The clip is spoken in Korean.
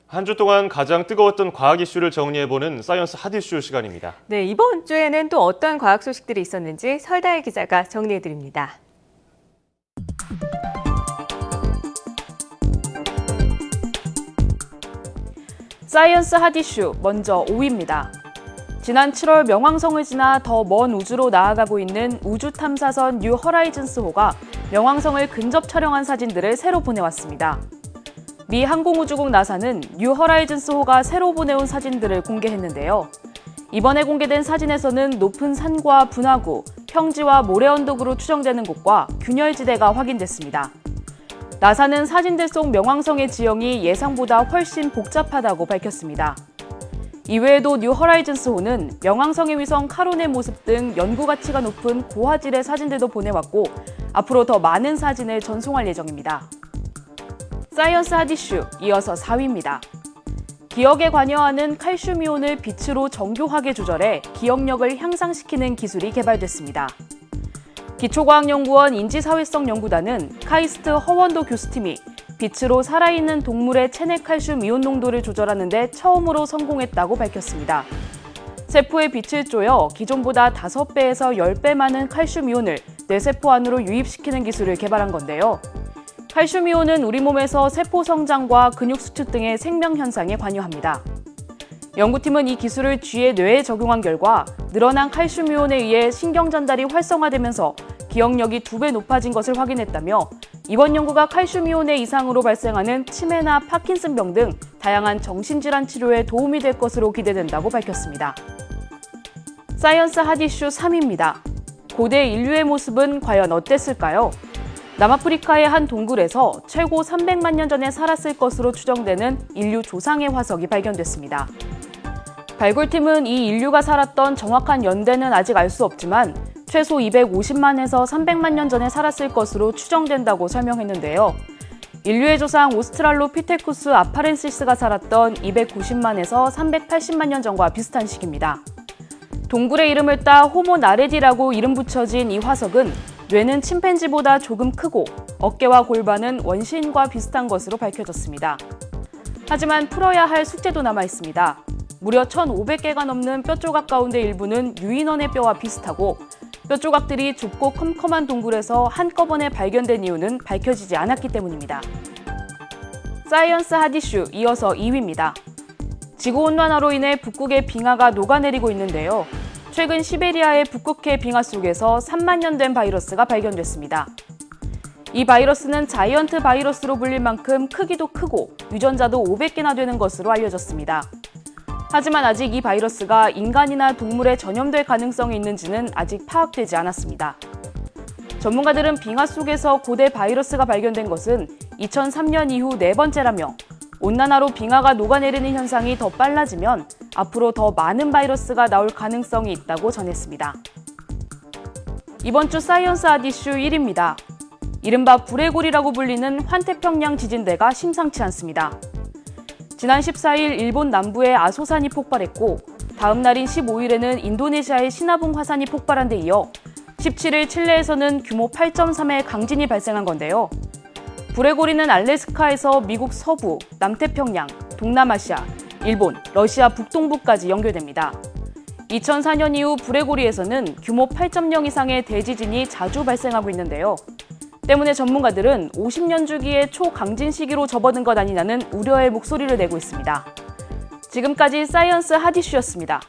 한 주 동안 가장 뜨거웠던 과학 이슈를 정리해보는 사이언스 핫 이슈 시간입니다. 네, 이번 주에는 또 어떤 과학 소식들이 있었는지 설다혜 기자가 정리해드립니다. 사이언스 핫 이슈 먼저 5위입니다. 지난 7월 명왕성을 지나 더 먼 우주로 나아가고 있는 우주 탐사선 뉴 허라이즌스호가 명왕성을 근접 촬영한 사진들을 새로 보내왔습니다. 미 항공우주국 나사는 뉴 허라이즌스호가 새로 보내온 사진들을 공개했는데요. 이번에 공개된 사진에서는 높은 산과 분화구, 평지와 모래 언덕으로 추정되는 곳과 균열지대가 확인됐습니다. 나사는 사진들 속 명왕성의 지형이 예상보다 훨씬 복잡하다고 밝혔습니다. 이외에도 뉴 허라이즌스호는 명왕성의 위성 카론의 모습 등 연구 가치가 높은 고화질의 사진들도 보내왔고 앞으로 더 많은 사진을 전송할 예정입니다. 사이언스 핫 이슈 이어서 4위입니다. 기억에 관여하는 칼슘이온을 빛으로 정교하게 조절해 기억력을 향상시키는 기술이 개발됐습니다. 기초과학연구원 인지사회성 연구단은 카이스트 허원도 교수팀이 빛으로 살아있는 동물의 체내 칼슘 이온 농도를 조절하는 데 처음으로 성공했다고 밝혔습니다. 세포에 빛을 쪼여 기존보다 5배에서 10배 많은 칼슘 이온을 뇌세포 안으로 유입시키는 기술을 개발한 건데요. 칼슘 이온은 우리 몸에서 세포 성장과 근육 수축 등의 생명 현상에 관여합니다. 연구팀은 이 기술을 쥐의 뇌에 적용한 결과 늘어난 칼슘 이온에 의해 신경 전달이 활성화되면서 기억력이 2배 높아진 것을 확인했다며 이번 연구가 칼슘 이온의 이상으로 발생하는 치매나 파킨슨병 등 다양한 정신질환 치료에 도움이 될 것으로 기대된다고 밝혔습니다. 사이언스 핫 이슈 3위입니다. 고대 인류의 모습은 과연 어땠을까요? 남아프리카의 한 동굴에서 최고 300만 년 전에 살았을 것으로 추정되는 인류 조상의 화석이 발견됐습니다. 발굴팀은 이 인류가 살았던 정확한 연대는 아직 알 수 없지만 최소 250만에서 300만 년 전에 살았을 것으로 추정된다고 설명했는데요. 인류의 조상 오스트랄로피테쿠스 아파렌시스가 살았던 290만에서 380만 년 전과 비슷한 시기입니다. 동굴의 이름을 따 호모 나레디라고 이름 붙여진 이 화석은 뇌는 침팬지보다 조금 크고 어깨와 골반은 원시인과 비슷한 것으로 밝혀졌습니다. 하지만 풀어야 할 숙제도 남아 있습니다. 무려 1,500개가 넘는 뼈 조각 가운데 일부는 유인원의 뼈와 비슷하고 뼈 조각들이 좁고 컴컴한 동굴에서 한꺼번에 발견된 이유는 밝혀지지 않았기 때문입니다. 사이언스 핫 이슈 이어서 2위입니다. 지구온난화로 인해 북극의 빙하가 녹아내리고 있는데요. 최근 시베리아의 북극해 빙하 속에서 3만 년 된 바이러스가 발견됐습니다. 이 바이러스는 자이언트 바이러스로 불릴 만큼 크기도 크고 유전자도 500개나 되는 것으로 알려졌습니다. 하지만 아직 이 바이러스가 인간이나 동물에 전염될 가능성이 있는지는 아직 파악되지 않았습니다. 전문가들은 빙하 속에서 고대 바이러스가 발견된 것은 2003년 이후 4번째라며 온난화로 빙하가 녹아내리는 현상이 더 빨라지면 앞으로 더 많은 바이러스가 나올 가능성이 있다고 전했습니다. 이번 주 사이언스 핫 이슈 1위입니다. 이른바 불의 골이라고 불리는 환태평양 지진대가 심상치 않습니다. 지난 14일 일본 남부의 아소산이 폭발했고 다음 날인 15일에는 인도네시아의 시나붕 화산이 폭발한 데 이어 17일 칠레에서는 규모 8.3의 강진이 발생한 건데요. 불의 고리는 알래스카에서 미국 서부, 남태평양, 동남아시아, 일본, 러시아 북동부까지 연결됩니다. 2004년 이후 불의 고리에서는 규모 8.0 이상의 대지진이 자주 발생하고 있는데요. 때문에 전문가들은 50년 주기의 초강진 시기로 접어든 것 아니냐는 우려의 목소리를 내고 있습니다. 지금까지 사이언스 핫 이슈였습니다.